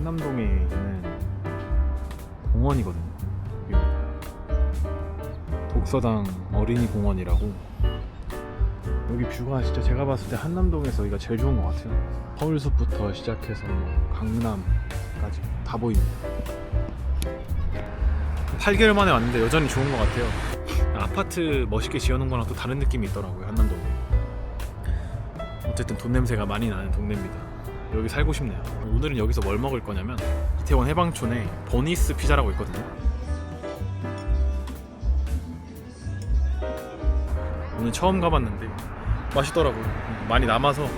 한남동에 있는 공원이거든요. 여기입니다. 독서당 어린이 공원이라고. 여기 뷰가 진짜 제가 봤을 때 한남동에서 여기가 제일 좋은 것 같아요. 서울숲부터 시작해서 강남까지 다 보입니다. 8개월 만에 왔는데 여전히 좋은 것 같아요. 아파트 멋있게 지어놓은 거랑 또 다른 느낌이 있더라고요, 한남동에. 어쨌든 돈 냄새가 많이 나는 동네입니다. 여기 살고 싶네요. 오늘은 여기서 뭘 먹을 거냐면 이태원 해방촌에 버니스 피자라고 있거든요. 오늘 처음 가봤는데 맛있더라고요. 많이 남아서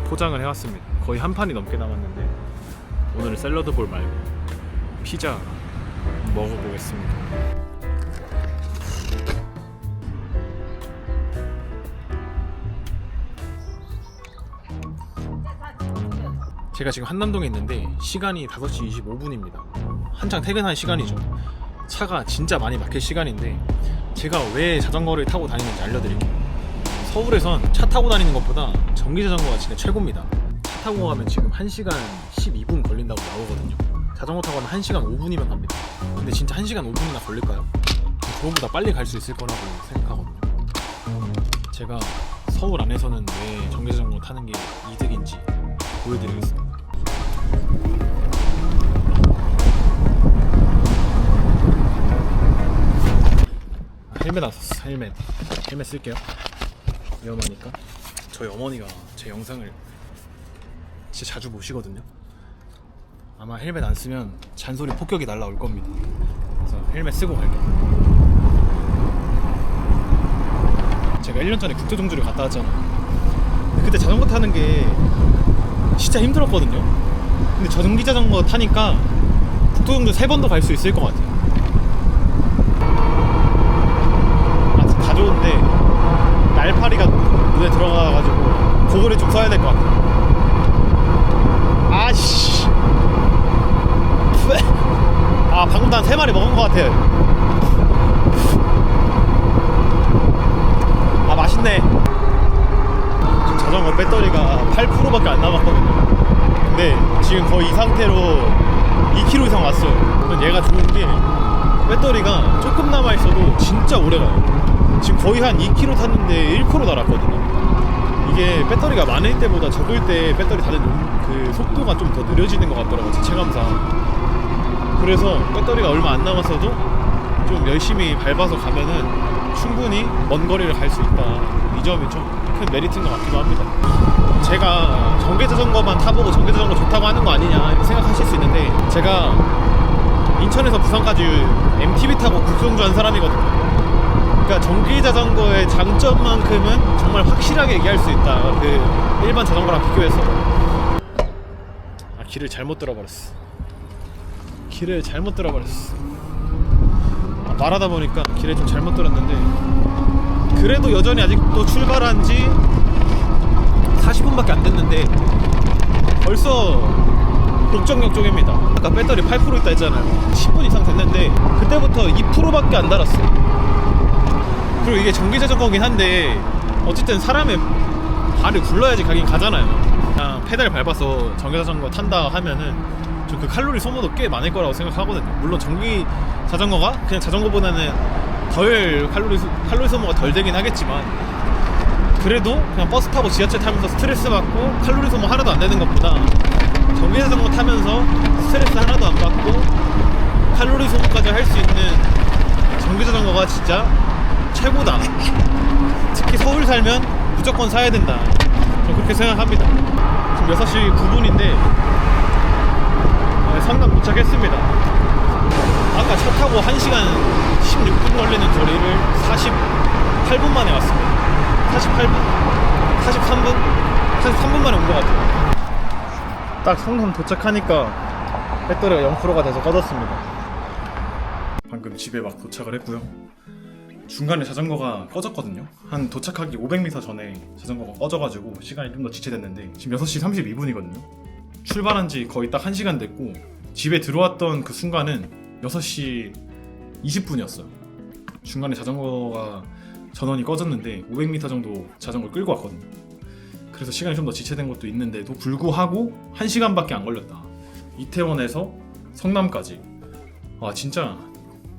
포장을 해왔습니다. 거의 한 판이 넘게 남았는데 오늘은 샐러드 볼 말고 피자 먹어보겠습니다. 제가 지금 한남동에 있는데 시간이 5시 25분입니다. 한창 퇴근한 시간이죠. 차가 진짜 많이 막힐 시간인데 제가 왜 자전거를 타고 다니는지 알려드릴게요. 서울에선 차 타고 다니는 것보다 전기자전거가 진짜 최고입니다. 차 타고 가면 지금 1시간 12분 걸린다고 나오거든요. 자전거 타고 가면 1시간 5분이면 갑니다. 근데 진짜 1시간 5분이나 걸릴까요? 그거보다 빨리 갈 수 있을 거라고 생각하거든요. 제가 서울 안에서는 왜 전기자전거 타는 게 이득인지 보여드리겠습니다. 헬멧 안 썼어. 헬멧 쓸게요. 위험하니까. 저희 어머니가 제 영상을 진짜 자주 보시거든요. 아마 헬멧 안 쓰면 잔소리 폭격이 날라올 겁니다. 그래서 헬멧 쓰고 갈게요. 제가 1년 전에 국토종주를 갔다 왔잖아요. 그때 자전거 타는 게 진짜 힘들었거든요. 근데 전기자전거 타니까 국토종주 3번도 갈 수 있을 것 같아요. 다 좋은데 날파리가 눈에 들어가가지고 고글을 좀 써야 될 것 같아요. 아씨. 아, 방금 난 3마리 먹은 것 같아요. 아, 맛있네. 지금 자전거 배터리가 8%밖에 안 남았거든요. 근데 지금 거의 이 상태로 2km 이상 왔어요. 얘가 좋은 게 배터리가 조금 남아있어도 진짜 오래가요. 지금 거의 한 2km 탔는데 1% 달았거든요. 이게 배터리가 많을 때보다 적을 때 배터리 닿는 그 속도가 좀 더 느려지는 것 같더라고요, 제 체감상. 그래서 배터리가 얼마 안 남았어도 좀 열심히 밟아서 가면은 충분히 먼 거리를 갈 수 있다. 이 점이 좀 큰 메리트인 것 같기도 합니다. 제가 전기자전거만 타보고 전기자전거 좋다고 하는 거 아니냐 이렇게 생각하실 수 있는데, 제가 인천에서 부산까지 MTB 타고 국수공주 한 사람이거든요. 그러니까 전기자전거의 장점만큼은 정말 확실하게 얘기할 수 있다. 그 일반 자전거랑 비교해서. 아, 길을 잘못 들어버렸어. 아, 말하다 보니까 길을 좀 잘못 들었는데, 그래도 여전히 아직도 출발한 지 40분밖에 안 됐는데 벌써 목적역 쪽입니다. 아까 배터리 8% 있다 했잖아요. 10분 이상 됐는데 그때부터 2%밖에 안 달았어요. 그리고 이게 전기자전거긴 한데 어쨌든 사람의 발을 굴러야지 가긴 가잖아요. 그냥 페달 밟아서 전기자전거 탄다 하면은 좀 그 칼로리 소모도 꽤 많을 거라고 생각하거든요. 물론 전기자전거가 그냥 자전거보다는 덜 칼로리 소모가 덜 되긴 하겠지만, 그래도 그냥 버스 타고 지하철 타면서 스트레스 받고 칼로리 소모 하나도 안 되는 것보다 전기자전거 타면서 스트레스 하나도 안 받고 칼로리 소모까지 할 수 있는 전기자전거가 진짜 최고다. 특히 서울 살면 무조건 사야 된다. 저는 그렇게 생각합니다. 지금 6시 9분인데 성남 도착했습니다. 아까 차 타고 1시간 16분 걸리는 거리를 48분 만에 왔습니다. 43분 만에 온 것 같아요. 딱 성남 도착하니까 배터리가 0%가 돼서 꺼졌습니다. 방금 집에 막 도착을 했고요. 중간에 자전거가 꺼졌거든요. 한 도착하기 500m 전에 자전거가 꺼져가지고 시간이 좀 더 지체됐는데 지금 6시 32분이거든요 출발한 지 거의 딱 1시간 됐고, 집에 들어왔던 그 순간은 6시 20분이었어요 중간에 자전거가 전원이 꺼졌는데 500m 정도 자전거를 끌고 왔거든요. 그래서 시간이 좀 더 지체된 것도 있는데도 불구하고 1시간밖에 안 걸렸다. 이태원에서 성남까지. 와 진짜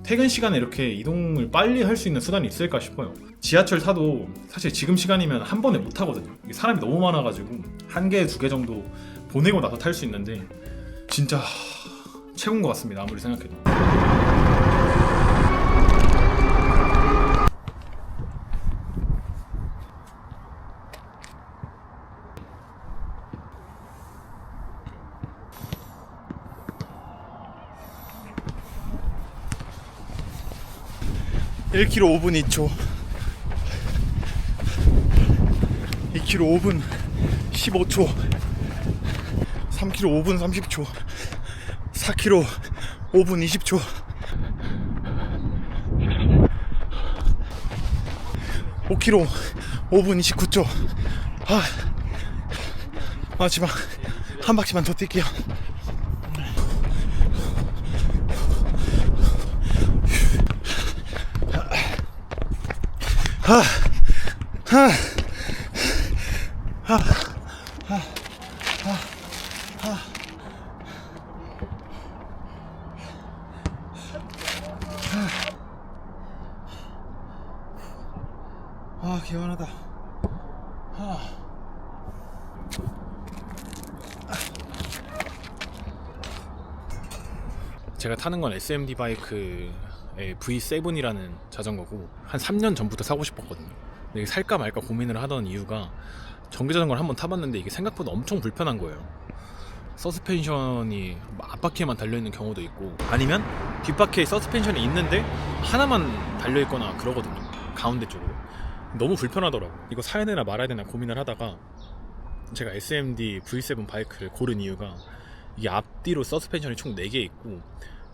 퇴근 시간에 이렇게 이동을 빨리 할 수 있는 수단이 있을까 싶어요. 지하철 타도 사실 지금 시간이면 한 번에 못 타거든요. 사람이 너무 많아가지고 한 개, 두 개 정도 보내고 나서 탈 수 있는데 진짜 최고인 것 같습니다. 아무리 생각해도. 1km 5분 2초, 2km 5분 15초, 3km 5분 30초, 4km 5분 20초, 5km 5분 29초. 마지막 한 바퀴만 더 뛸게요. 개운하다. 제가 타는 건 SMD 바이크의 V7이라는 자전거고 한 3년 전부터 사고 싶었거든요. 근데 이게 살까 말까 고민을 하던 이유가 전기 자전거를 한번 타봤는데 이게 생각보다 엄청 불편한 거예요. 서스펜션이 앞바퀴에만 달려있는 경우도 있고 아니면 뒷바퀴에 서스펜션이 있는데 하나만 달려있거나 그러거든요. 가운데 쪽으로. 너무 불편하더라고. 이거 사야 되나 말아야 되나 고민을 하다가 제가 SMD V7 바이크를 고른 이유가 이게 앞뒤로 서스펜션이 총 4개 있고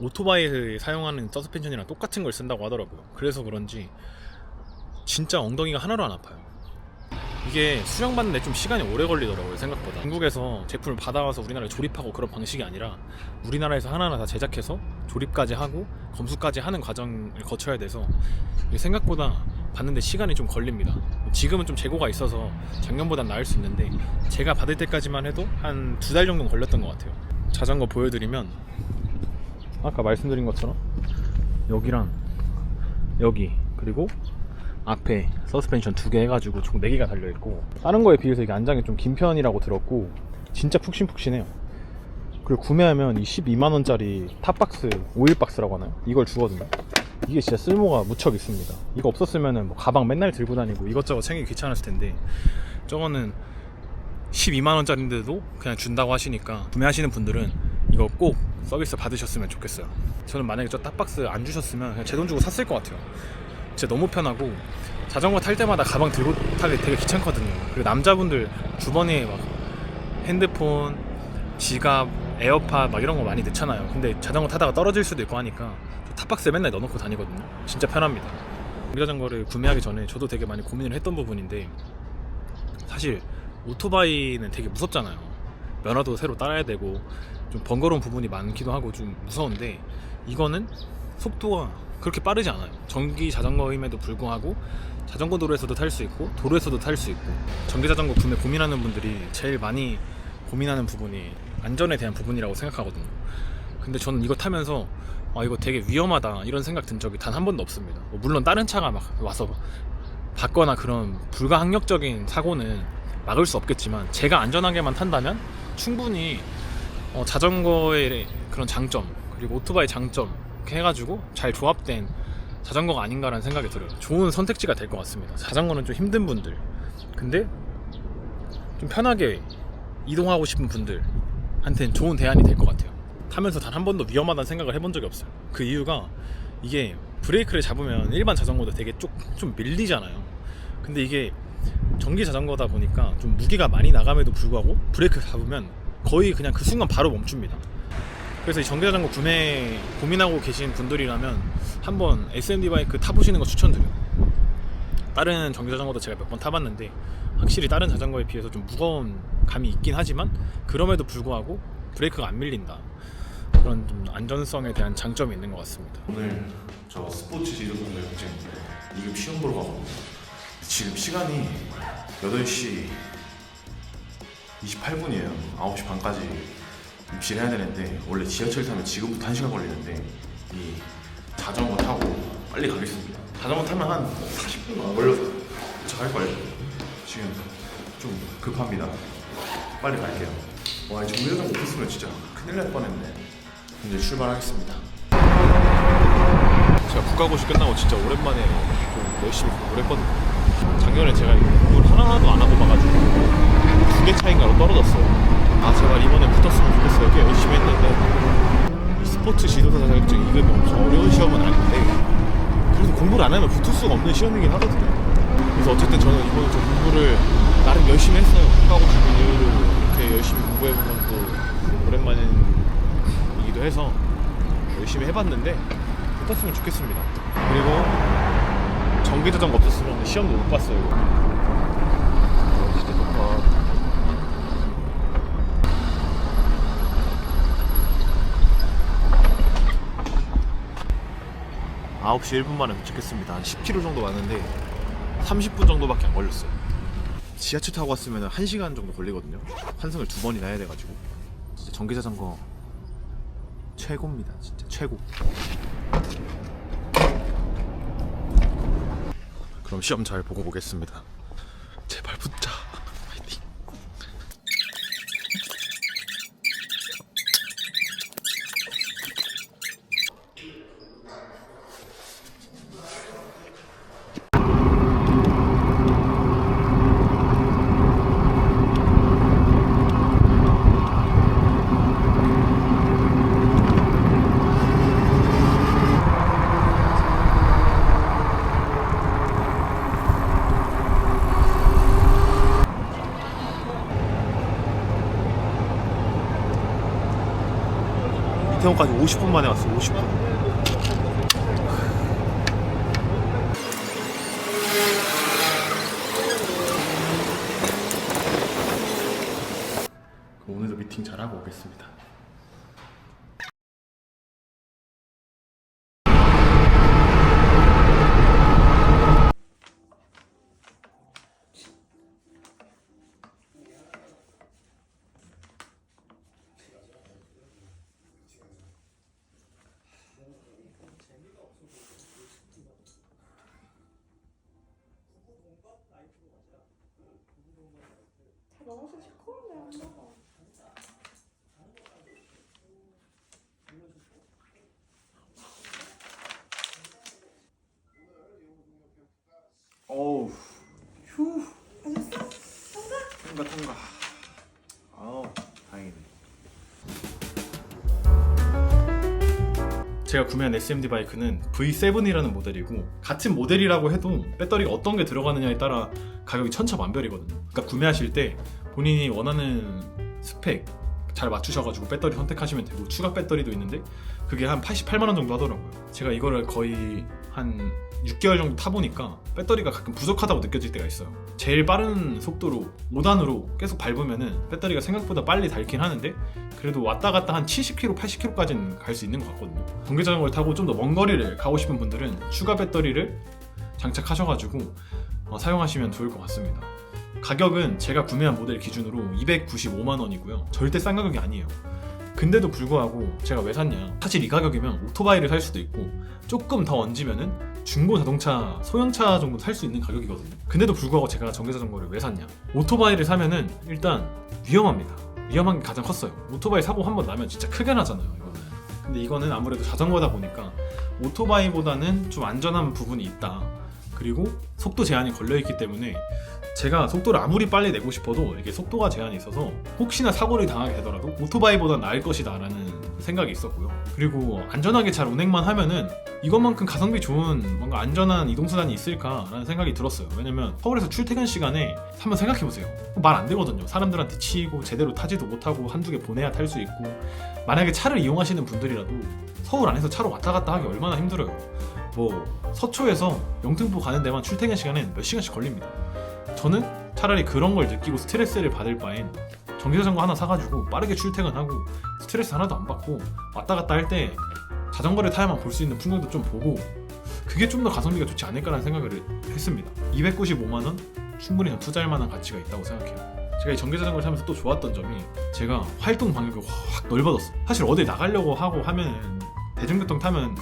오토바이에 사용하는 서스펜션이랑 똑같은 걸 쓴다고 하더라고요. 그래서 그런지 진짜 엉덩이가 하나로 안 아파요. 이게 수령받는데 좀 시간이 오래 걸리더라고요, 생각보다. 중국에서 제품을 받아와서 우리나라에 조립하고 그런 방식이 아니라 우리나라에서 하나하나 다 제작해서 조립까지 하고 검수까지 하는 과정을 거쳐야 돼서 이게 생각보다 받는데 시간이 좀 걸립니다. 지금은 좀 재고가 있어서 작년보단 나을 수 있는데 제가 받을 때까지만 해도 한 2달 정도는 걸렸던 것 같아요. 자전거 보여드리면 아까 말씀드린 것처럼 여기랑 여기 그리고 앞에 서스펜션 2개 해가지고 총 4개가 달려있고 다른 거에 비해서 이게 안장이 좀 긴 편이라고 들었고 진짜 푹신푹신해요. 그리고 구매하면 이 12만원짜리 탑박스 오일 박스라고 하나요? 이걸 주거든요. 이게 진짜 쓸모가 무척 있습니다. 이거 없었으면 뭐 가방 맨날 들고 다니고 이것저것 챙기기 귀찮았을 텐데 저거는 12만원짜리인데도 그냥 준다고 하시니까 구매하시는 분들은 이거 꼭 서비스 받으셨으면 좋겠어요. 저는 만약에 저 탑박스 안 주셨으면 그냥 제 돈 주고 샀을 것 같아요. 진짜 너무 편하고 자전거 탈 때마다 가방 들고 타기 되게 귀찮거든요. 그리고 남자분들 주머니에 막 핸드폰, 지갑, 에어팟 막 이런 거 많이 넣잖아요. 근데 자전거 타다가 떨어질 수도 있고 하니까 탑박스에 맨날 넣어놓고 다니거든요. 진짜 편합니다. 전기 자전거를 구매하기 전에 저도 되게 많이 고민을 했던 부분인데 사실 오토바이는 되게 무섭잖아요. 면허도 새로 따라야 되고 좀 번거로운 부분이 많기도 하고 좀 무서운데 이거는 속도가 그렇게 빠르지 않아요. 전기 자전거임에도 불구하고 자전거 도로에서도 탈 수 있고 도로에서도 탈 수 있고 전기 자전거 구매 고민하는 분들이 제일 많이 고민하는 부분이 안전에 대한 부분이라고 생각하거든요. 근데 저는 이거 타면서 이거 되게 위험하다 이런 생각 든 적이 단 한 번도 없습니다. 물론 다른 차가 막 와서 받거나 그런 불가항력적인 사고는 막을 수 없겠지만 제가 안전하게만 탄다면 충분히 자전거의 그런 장점 그리고 오토바이 장점 이렇게 해가지고 잘 조합된 자전거가 아닌가라는 생각이 들어요. 좋은 선택지가 될 것 같습니다. 자전거는 좀 힘든 분들 근데 좀 편하게 이동하고 싶은 분들한테는 좋은 대안이 될 것 같아요. 타면서 단 한 번도 위험하다는 생각을 해본 적이 없어요. 그 이유가 이게 브레이크를 잡으면 일반 자전거도 되게 좀 밀리잖아요. 근데 이게 전기 자전거다 보니까 좀 무게가 많이 나감에도 불구하고 브레이크 잡으면 거의 그냥 그 순간 바로 멈춥니다. 그래서 이 전기 자전거 구매 고민하고 계신 분들이라면 한번 SMD 바이크 타보시는 거 추천드려요. 다른 전기 자전거도 제가 몇 번 타봤는데 확실히 다른 자전거에 비해서 좀 무거운 감이 있긴 하지만 그럼에도 불구하고 브레이크가 안 밀린다. 그런 좀 안전성에 대한 장점이 있는 것 같습니다. 오늘 저 스포츠 지도자 자격증 2급 시험 보러 가거든요. 지금 시간이 8시 28분이에요. 9시 반까지 입시를 해야 되는데 원래 지하철 타면 지금부터 1시간 걸리는데 이 자전거 타고 빨리 가겠습니다. 자전거 타면 한 40분 안 걸려서 도착할걸요. 지금 좀 급합니다. 빨리 갈게요. 와, 이 정류장 없었으면 진짜 큰일 날 뻔했네. 이제 출발하겠습니다. 제가 국가고시 끝나고 진짜 오랜만에 좀 열심히 공부를 했거든요. 작년에 제가 공부를 하나도 안 하고 봐가지고 2개 차인가로 떨어졌어요. 아, 제발 이번에 붙었으면 좋겠어요. 꽤 열심히 했는데 이 스포츠 지도사 자격증 2급이 엄청 어려운 시험은 아닌데 그래도 공부를 안 하면 붙을 수가 없는 시험이긴 하거든요. 그래서 어쨌든 저는 이번에 좀 공부를 나름 열심히 했어요. 국가고시 이후로 이렇게 열심히 공부해본 건 또 오랜만이기도 해서 열심히 해봤는데 붙었으면 좋겠습니다. 그리고 전기자전거 없었으면 시험도 못 봤어요. 진짜 좋다. 9시 1분 만에 도착했습니다. 한 10km 정도 왔는데 30분 정도밖에 안 걸렸어요. 지하철 타고 왔으면 1시간 정도 걸리거든요. 환승을 2번이나 해야 돼가지고. 진짜 전기자전거 최고입니다. 진짜 최고. 그럼 시험 잘 보고 보겠습니다. 제발 붙자. 파이팅. 이태원까지 50분 만에 왔어요. 50분. 오늘도 미팅 잘하고 오겠습니다. 너무 시커먼데 안 먹어. 어우, 휴. 맛있어? 통과. 아우, 다행이네. 제가 구매한 SMD 바이크는 V7이라는 모델이고 같은 모델이라고 해도 배터리가 어떤 게 들어가느냐에 따라 가격이 천차만별이거든요. 그러니까 구매하실 때 본인이 원하는 스펙 잘 맞추셔가지고 배터리 선택하시면 되고 추가 배터리도 있는데 그게 한 88만 원 정도 하더라고요. 제가 이거를 거의 한 6개월 정도 타보니까 배터리가 가끔 부족하다고 느껴질 때가 있어요. 제일 빠른 속도로 5단으로 계속 밟으면은 배터리가 생각보다 빨리 닳긴 하는데 그래도 왔다 갔다 한 70km, 80km까지는 갈 수 있는 것 같거든요. 전기자전거를 타고 좀 더 먼 거리를 가고 싶은 분들은 추가 배터리를 장착하셔가지고 사용하시면 좋을 것 같습니다. 가격은 제가 구매한 모델 기준으로 295만 원이고요. 절대 싼 가격이 아니에요. 근데도 불구하고 제가 왜 샀냐, 사실 이 가격이면 오토바이를 살 수도 있고 조금 더 얹으면은 중고 자동차, 소형차 정도 살 수 있는 가격이거든요. 근데도 불구하고 제가 전기자전거를 왜 샀냐, 오토바이를 사면은 일단 위험합니다. 위험한 게 가장 컸어요. 오토바이 사고 한번 나면 진짜 크게 나잖아요, 이거는. 근데 이거는 아무래도 자전거다 보니까 오토바이보다는 좀 안전한 부분이 있다. 그리고 속도 제한이 걸려있기 때문에 제가 속도를 아무리 빨리 내고 싶어도 이게 속도가 제한이 있어서 혹시나 사고를 당하게 되더라도 오토바이보다 나을 것이다 라는 생각이 있었고요. 그리고 안전하게 잘 운행만 하면은 이것만큼 가성비 좋은 뭔가 안전한 이동수단이 있을까 라는 생각이 들었어요. 왜냐면 서울에서 출퇴근 시간에 한번 생각해보세요. 말 안 되거든요. 사람들한테 치이고 제대로 타지도 못하고 한두 개 보내야 탈 수 있고, 만약에 차를 이용하시는 분들이라도 서울 안에서 차로 왔다 갔다 하기 얼마나 힘들어요. 뭐 서초에서 영등포 가는 데만 출퇴근 시간엔 몇 시간씩 걸립니다. 저는 차라리 그런 걸 느끼고 스트레스를 받을 바엔 전기자전거 하나 사가지고 빠르게 출퇴근하고 스트레스 하나도 안 받고 왔다 갔다 할 때 자전거를 타야만 볼 수 있는 풍경도 좀 보고, 그게 좀 더 가성비가 좋지 않을까라는 생각을 했습니다. 295만 원? 충분히 투자할 만한 가치가 있다고 생각해요. 제가 이 전기자전거를 타면서 또 좋았던 점이 제가 활동 반경이 확 넓어졌어. 사실 어디 나가려고 하고 하면 대중교통 타면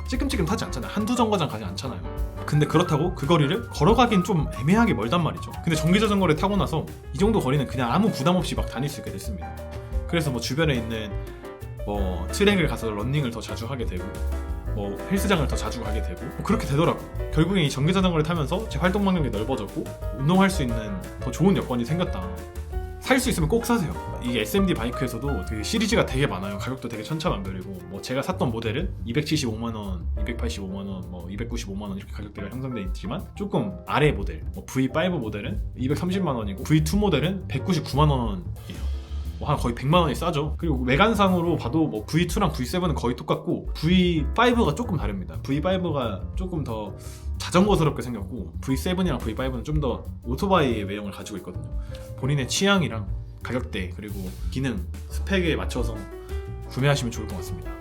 찌끔찌끔 타지 않잖아요. 한두 정거장 가지 않잖아요. 근데 그렇다고 그 거리를 걸어가긴 좀 애매하게 멀단 말이죠. 근데 전기자전거를 타고 나서 이 정도 거리는 그냥 아무 부담 없이 막 다닐 수 있게 됐습니다. 그래서 뭐 주변에 있는 뭐 트랙을 가서 러닝을 더 자주 하게 되고 뭐 헬스장을 더 자주 가게 되고 뭐 그렇게 되더라고요. 결국엔 이 전기자전거를 타면서 제 활동 반경이 넓어졌고 운동할 수 있는 더 좋은 여건이 생겼다. 살 수 있으면 꼭 사세요. 이게 SMD 바이크에서도 그 시리즈가 되게 많아요. 가격도 되게 천차만별이고 뭐 제가 샀던 모델은 275만원, 285만원, 뭐 295만원 이렇게 가격대가 형성되어 있지만 조금 아래 모델 뭐 V5 모델은 230만원이고 V2 모델은 199만원이에요. 한 거의 100만원이 싸죠. 그리고 외관상으로 봐도 뭐 V2랑 V7은 거의 똑같고 V5가 조금 다릅니다. V5가 조금 더 자전거스럽게 생겼고 V7이랑 V5는 좀 더 오토바이의 외형을 가지고 있거든요. 본인의 취향이랑 가격대 그리고 기능, 스펙에 맞춰서 구매하시면 좋을 것 같습니다.